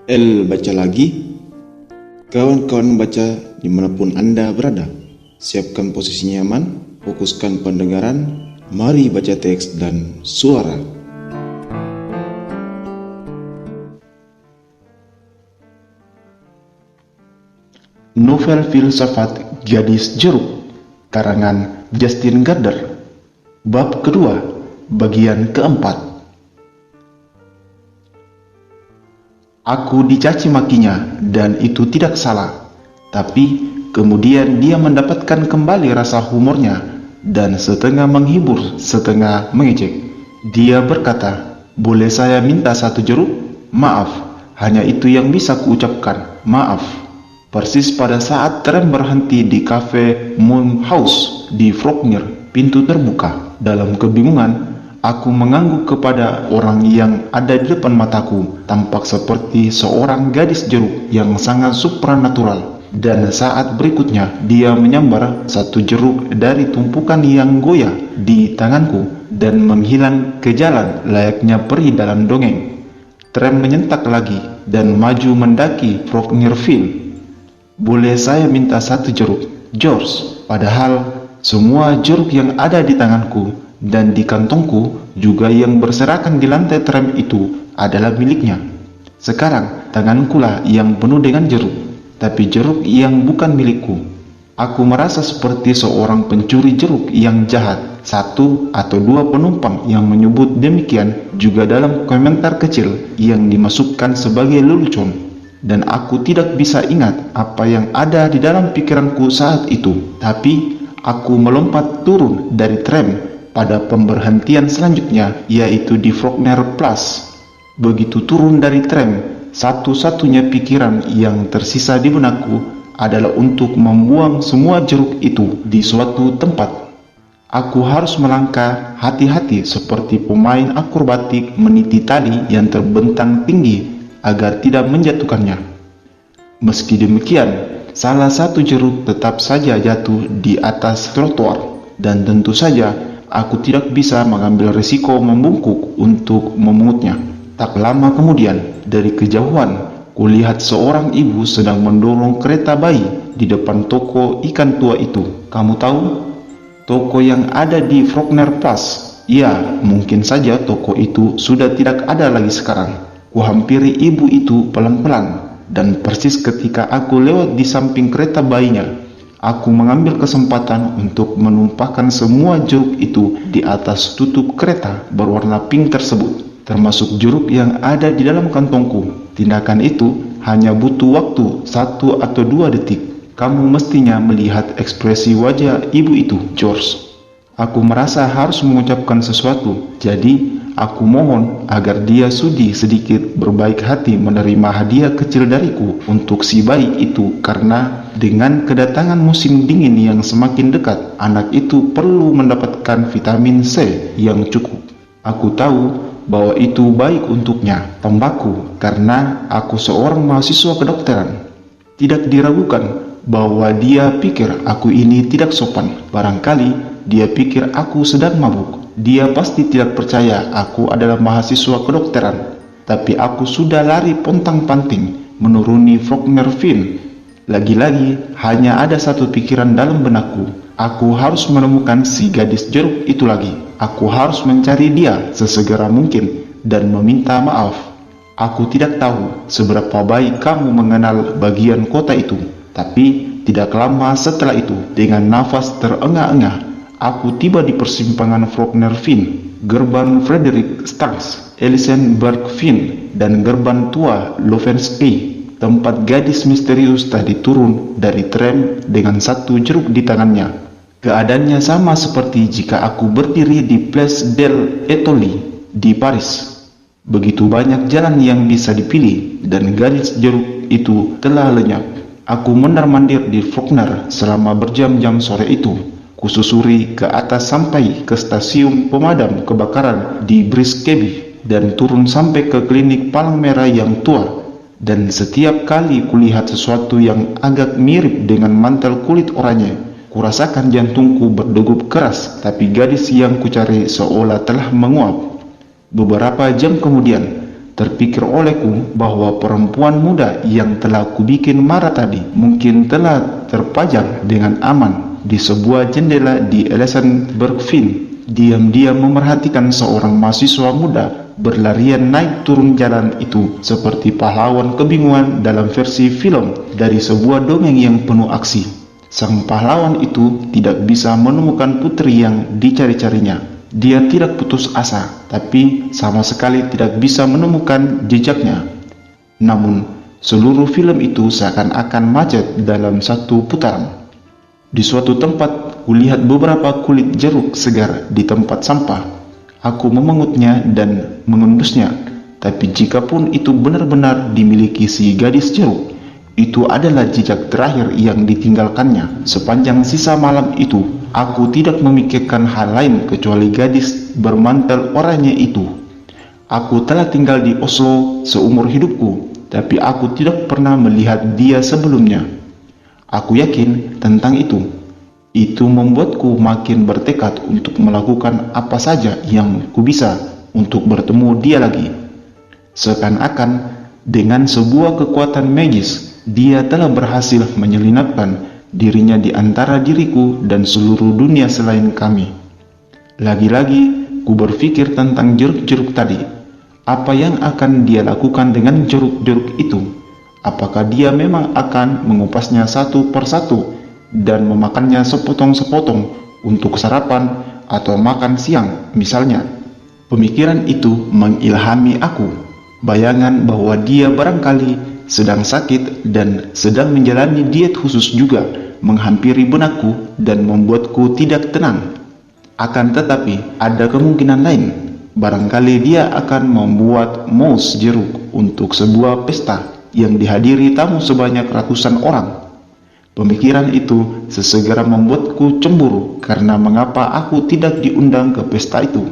Baca lagi. Kawan-kawan baca dimanapun Anda berada. Siapkan posisi nyaman, fokuskan pendengaran, mari baca teks dan suara. Novel filsafat Gadis Jeruk, karangan Justin Gardner. Bab kedua, bagian keempat. Aku dicaci makinya dan itu tidak salah. Tapi kemudian dia mendapatkan kembali rasa humornya dan setengah menghibur, setengah mengejek. Dia berkata, "Boleh saya minta satu jeruk? Maaf, hanya itu yang bisa kuucapkan, maaf." Persis pada saat tram berhenti di kafe Moon House di Frogner, pintu terbuka. Dalam kebingungan, aku mengangguk kepada orang yang ada di depan mataku, tampak seperti seorang gadis jeruk yang sangat supranatural. Dan saat berikutnya, dia menyambar satu jeruk dari tumpukan yang goyah di tanganku dan menghilang ke jalan layaknya peri dalam dongeng. Tram menyentak lagi dan maju mendaki Frognerville. "Boleh saya minta satu jeruk, George?" Padahal semua jeruk yang ada di tanganku dan di kantongku juga yang berserakan di lantai tram itu adalah miliknya. Sekarang tangankulah yang penuh dengan jeruk, tapi jeruk yang bukan milikku. Aku merasa seperti seorang pencuri jeruk yang jahat. Satu atau dua penumpang yang menyebut demikian juga dalam komentar kecil yang dimasukkan sebagai lelucon. Dan aku tidak bisa ingat apa yang ada di dalam pikiranku saat itu. Tapi aku melompat turun dari tram pada pemberhentian selanjutnya, yaitu di Frogner Place. Begitu turun dari tram, satu-satunya pikiran yang tersisa di benakku adalah untuk membuang semua jeruk itu di suatu tempat. Aku harus melangkah hati-hati seperti pemain akrobatik meniti tali yang terbentang tinggi agar tidak menjatuhkannya. Meski demikian, salah satu jeruk tetap saja jatuh di atas trotoar, dan tentu saja aku tidak bisa mengambil risiko membungkuk untuk memungutnya. Tak lama kemudian, dari kejauhan, kulihat seorang ibu sedang mendorong kereta bayi di depan toko ikan tua itu. Kamu tahu? Toko yang ada di Frogner Place. Ya, mungkin saja toko itu sudah tidak ada lagi sekarang. Kuhampiri ibu itu pelan-pelan, dan persis ketika aku lewat di samping kereta bayinya, aku mengambil kesempatan untuk menumpahkan semua jeruk itu di atas tutup kereta berwarna pink tersebut, termasuk jeruk yang ada di dalam kantongku. Tindakan itu hanya butuh waktu 1 atau 2 detik. Kamu mestinya melihat ekspresi wajah ibu itu, George. Aku merasa harus mengucapkan sesuatu, jadi aku mohon agar dia sudi sedikit berbaik hati menerima hadiah kecil dariku untuk si bayi itu, karena dengan kedatangan musim dingin yang semakin dekat, anak itu perlu mendapatkan vitamin C yang cukup. Aku tahu bahwa itu baik untuknya, tambahku, karena aku seorang mahasiswa kedokteran. Tidak diragukan bahwa dia pikir aku ini tidak sopan. Barangkali dia pikir aku sedang mabuk. Dia pasti tidak percaya aku adalah mahasiswa kedokteran. Tapi aku sudah lari pontang-panting menuruni Frognerville. Lagi-lagi hanya ada satu pikiran dalam benakku. Aku harus menemukan si gadis jeruk itu lagi. Aku harus mencari dia sesegera mungkin dan meminta maaf. Aku tidak tahu seberapa baik kamu mengenal bagian kota itu. Tapi tidak lama setelah itu, dengan nafas terengah-engah, aku tiba di persimpangan Frognerville, gerbang Frederick Starks, Elisenbergville, dan gerbang tua Lovensky, tempat gadis misterius tadi turun dari tram dengan satu jeruk di tangannya. Keadaannya sama seperti jika aku berdiri di Place del Etoli di Paris. Begitu banyak jalan yang bisa dipilih, dan gadis jeruk itu telah lenyap. Aku mondar-mandir di Frogner selama berjam-jam sore itu. Kususuri ke atas sampai ke stasiun pemadam kebakaran di Briskeby dan turun sampai ke klinik palang merah yang tua. Dan setiap kali kulihat sesuatu yang agak mirip dengan mantel kulit oranye, kurasakan jantungku berdegup keras, tapi gadis yang kucari seolah telah menguap. Beberapa jam kemudian, Terpikir olehku bahwa perempuan muda yang telah kubikin marah tadi mungkin telah terpajang dengan aman di sebuah jendela di Alexanderville, diam-diam memerhatikan seorang mahasiswa muda berlarian naik turun jalan itu seperti pahlawan kebingungan dalam versi film dari sebuah dongeng yang penuh aksi. Sang pahlawan itu tidak bisa menemukan putri yang dicari-carinya. Dia tidak putus asa, tapi sama sekali tidak bisa menemukan jejaknya. Namun, seluruh film itu seakan-akan macet dalam satu putaran. Di suatu tempat, kulihat beberapa kulit jeruk segar di tempat sampah. Aku memengutnya dan mengendusnya, tapi jikapun itu benar-benar dimiliki si gadis jeruk, itu adalah jejak terakhir yang ditinggalkannya. Sepanjang sisa malam itu, aku tidak memikirkan hal lain kecuali gadis bermantel oranye itu. Aku telah tinggal di Oslo seumur hidupku, tapi aku tidak pernah melihat dia sebelumnya. Aku yakin tentang itu. Itu membuatku makin bertekad untuk melakukan apa saja yang ku bisa untuk bertemu dia lagi. Seakan-akan dengan sebuah kekuatan magis, dia telah berhasil menyelinapkan dirinya di antara diriku dan seluruh dunia selain kami. Lagi-lagi, ku berpikir tentang jeruk-jeruk tadi. Apa yang akan dia lakukan dengan jeruk-jeruk itu? Apakah dia memang akan mengupasnya satu persatu dan memakannya sepotong-sepotong untuk sarapan atau makan siang misalnya? Pemikiran itu mengilhami aku. Bayangan bahwa dia barangkali sedang sakit dan sedang menjalani diet khusus juga menghampiri benakku dan membuatku tidak tenang. Akan tetapi ada kemungkinan lain. Barangkali dia akan membuat mousse jeruk untuk sebuah pesta yang dihadiri tamu sebanyak ratusan orang. Pemikiran itu sesegera membuatku cemburu karena mengapa aku tidak diundang ke pesta itu.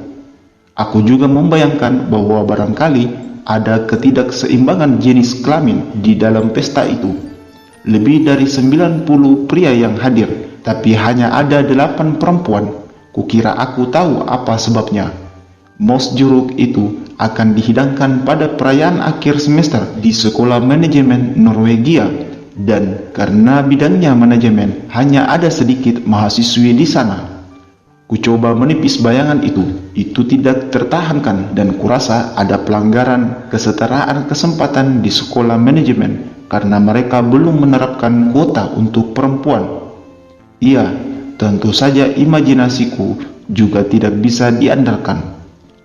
Aku juga membayangkan bahwa barangkali ada ketidakseimbangan jenis kelamin di dalam pesta itu. Lebih dari 90 pria yang hadir, tapi hanya ada 8 perempuan. Kukira aku tahu apa sebabnya. Mousse jeruk itu akan dihidangkan pada perayaan akhir semester di sekolah manajemen Norwegia, dan karena bidangnya manajemen hanya ada sedikit mahasiswi di sana. Ku coba menipis bayangan itu tidak tertahankan dan kurasa ada pelanggaran kesetaraan kesempatan di sekolah manajemen karena mereka belum menerapkan kuota untuk perempuan. Iya, tentu saja imajinasiku juga tidak bisa diandalkan.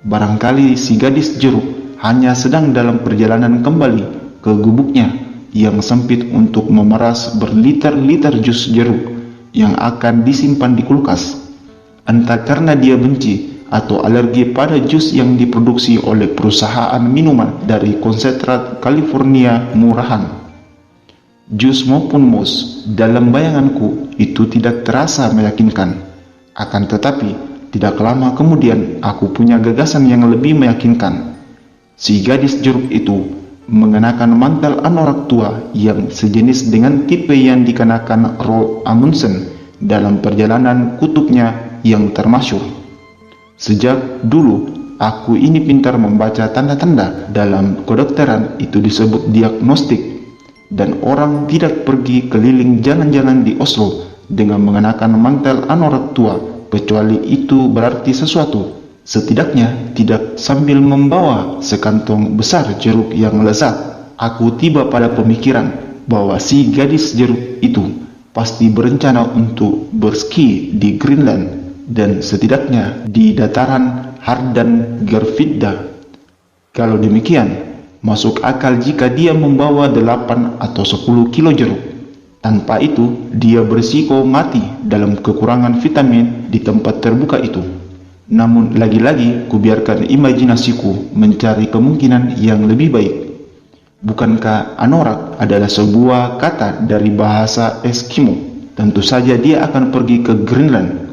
Barangkali si gadis jeruk hanya sedang dalam perjalanan kembali ke gubuknya yang sempit untuk memeras berliter-liter jus jeruk yang akan disimpan di kulkas. Entah karena dia benci atau alergi pada jus yang diproduksi oleh perusahaan minuman dari konsentrat California murahan. Jus maupun mousse dalam bayanganku itu tidak terasa meyakinkan. Akan tetapi, tidak lama kemudian aku punya gagasan yang lebih meyakinkan. Si gadis jeruk itu mengenakan mantel anorak tua yang sejenis dengan tipe yang dikenakan Roald Amundsen dalam perjalanan kutubnya yang termasyhur. Sejak dulu, aku ini pintar membaca tanda-tanda dalam kedokteran itu disebut diagnostik, dan orang tidak pergi keliling jalan-jalan di Oslo dengan mengenakan mantel anorak tua, kecuali itu berarti sesuatu. Setidaknya tidak sambil membawa sekantong besar jeruk yang lezat. Aku tiba pada pemikiran bahwa si gadis jeruk itu pasti berencana untuk berski di Greenland dan setidaknya di dataran Hardangervidda. Kalau demikian, masuk akal jika dia membawa 8 atau 10 kilo jeruk. Tanpa itu, dia berisiko mati dalam kekurangan vitamin di tempat terbuka itu. Namun lagi-lagi kubiarkan imajinasiku mencari kemungkinan yang lebih baik. Bukankah anorak adalah sebuah kata dari bahasa Eskimo? Tentu saja dia akan pergi ke Greenland.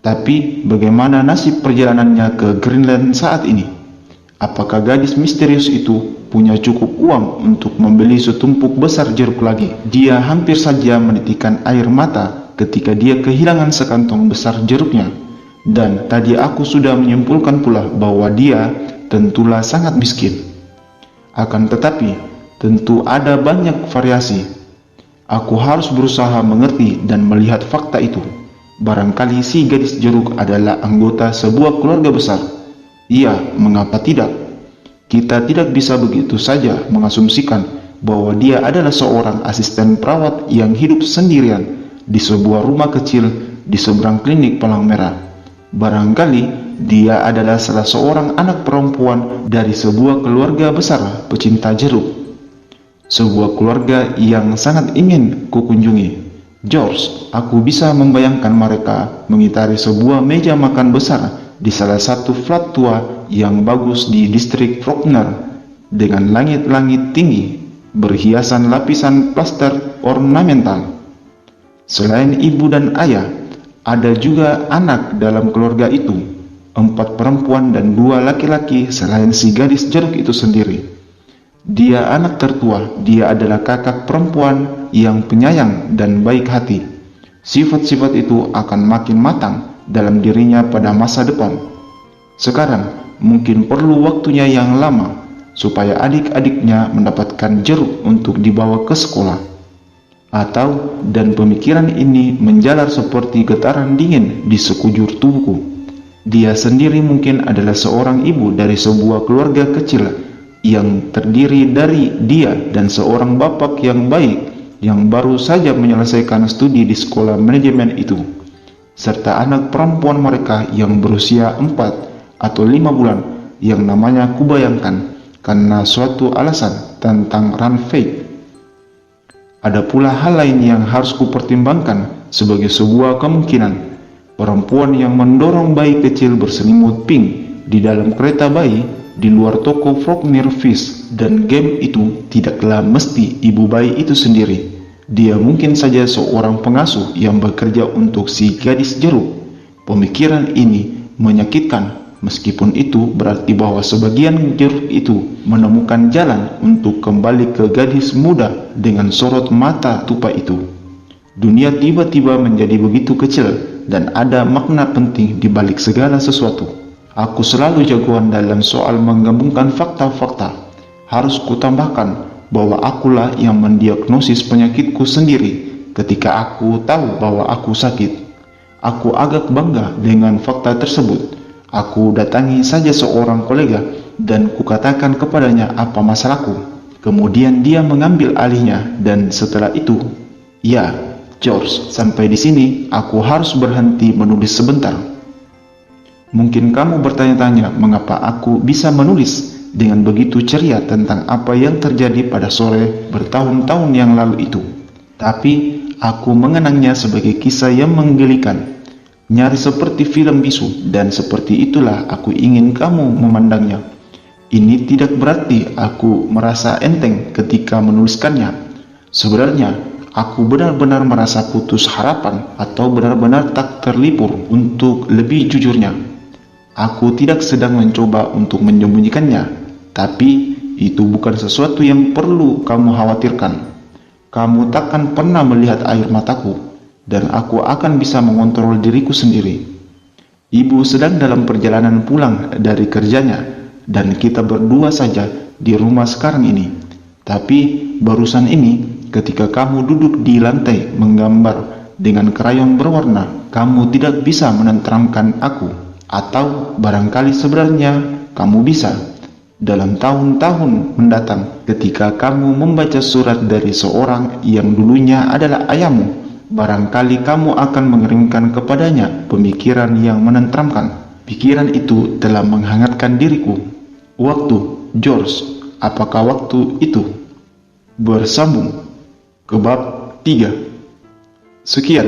Tapi bagaimana nasib perjalanannya ke Greenland saat ini? Apakah gadis misterius itu punya cukup uang untuk membeli setumpuk besar jeruk lagi? Dia hampir saja menitikkan air mata ketika dia kehilangan sekantong besar jeruknya. Dan tadi aku sudah menyimpulkan pula bahwa dia tentulah sangat miskin. Akan tetapi, tentu ada banyak variasi. Aku harus berusaha mengerti dan melihat fakta itu. Barangkali si gadis jeruk adalah anggota sebuah keluarga besar. Iya, mengapa tidak? Kita tidak bisa begitu saja mengasumsikan bahwa dia adalah seorang asisten perawat yang hidup sendirian di sebuah rumah kecil di seberang klinik Palang Merah. Barangkali dia adalah salah seorang anak perempuan dari sebuah keluarga besar pecinta jeruk. Sebuah keluarga yang sangat ingin kukunjungi. George, aku bisa membayangkan mereka mengitari sebuah meja makan besar di salah satu flat tua yang bagus di distrik Faulkner dengan langit-langit tinggi berhiasan lapisan plaster ornamental. Selain ibu dan ayah, ada juga anak dalam keluarga itu. 4 perempuan dan 2 laki-laki selain si gadis jeruk itu sendiri. Dia anak tertua, dia adalah kakak perempuan yang penyayang dan baik hati. Sifat-sifat itu akan makin matang dalam dirinya pada masa depan. Sekarang mungkin perlu waktunya yang lama supaya adik-adiknya mendapatkan jeruk untuk dibawa ke sekolah. Dan pemikiran ini menjalar seperti getaran dingin di sekujur tubuhku. Dia sendiri mungkin adalah seorang ibu dari sebuah keluarga kecil yang terdiri dari dia dan seorang bapak yang baik yang baru saja menyelesaikan studi di sekolah manajemen itu, serta anak perempuan mereka yang berusia 4 atau 5 bulan yang namanya kubayangkan karena suatu alasan tentang Run Fate. Ada pula hal lain yang harus kupertimbangkan sebagai sebuah kemungkinan. Perempuan yang mendorong bayi kecil berselimut pink di dalam kereta bayi di luar toko Faulkner Fish dan Game itu tidaklah mesti ibu bayi itu sendiri. Dia mungkin saja seorang pengasuh yang bekerja untuk si gadis jeruk. Pemikiran ini menyakitkan, meskipun itu berarti bahwa sebagian jeruk itu menemukan jalan untuk kembali ke gadis muda dengan sorot mata tupai itu. Dunia tiba-tiba menjadi begitu kecil dan ada makna penting di balik segala sesuatu. Aku selalu jagoan dalam soal menggabungkan fakta-fakta. Harus kutambahkan bahwa akulah yang mendiagnosis penyakitku sendiri ketika aku tahu bahwa aku sakit. Aku agak bangga dengan fakta tersebut. Aku datangi saja seorang kolega dan kukatakan kepadanya apa masalahku. Kemudian dia mengambil alihnya dan setelah itu, ya, George, sampai di sini aku harus berhenti menulis sebentar. Mungkin kamu bertanya-tanya mengapa aku bisa menulis dengan begitu ceria tentang apa yang terjadi pada sore bertahun-tahun yang lalu itu. Tapi aku mengenangnya sebagai kisah yang menggelikan, nyaris seperti film bisu, dan seperti itulah aku ingin kamu memandangnya. Ini tidak berarti aku merasa enteng ketika menuliskannya. Sebenarnya aku benar-benar merasa putus harapan atau benar-benar tak terlipur. Untuk lebih jujurnya, aku tidak sedang mencoba untuk menyembunyikannya, tapi itu bukan sesuatu yang perlu kamu khawatirkan. Kamu takkan pernah melihat air mataku, dan aku akan bisa mengontrol diriku sendiri. Ibu sedang dalam perjalanan pulang dari kerjanya, dan kita berdua saja di rumah sekarang ini. Tapi barusan ini, ketika kamu duduk di lantai menggambar dengan krayon berwarna, kamu tidak bisa menenteramkan aku. Atau barangkali sebenarnya kamu bisa. Dalam tahun-tahun mendatang, ketika kamu membaca surat dari seorang yang dulunya adalah ayahmu, barangkali kamu akan mengirimkan kepadanya pemikiran yang menenteramkan. Pikiran itu telah menghangatkan diriku. Waktu, George, apakah waktu itu? Bersambung ke bab 3. Sekian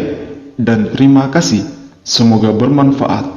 dan terima kasih. Semoga bermanfaat.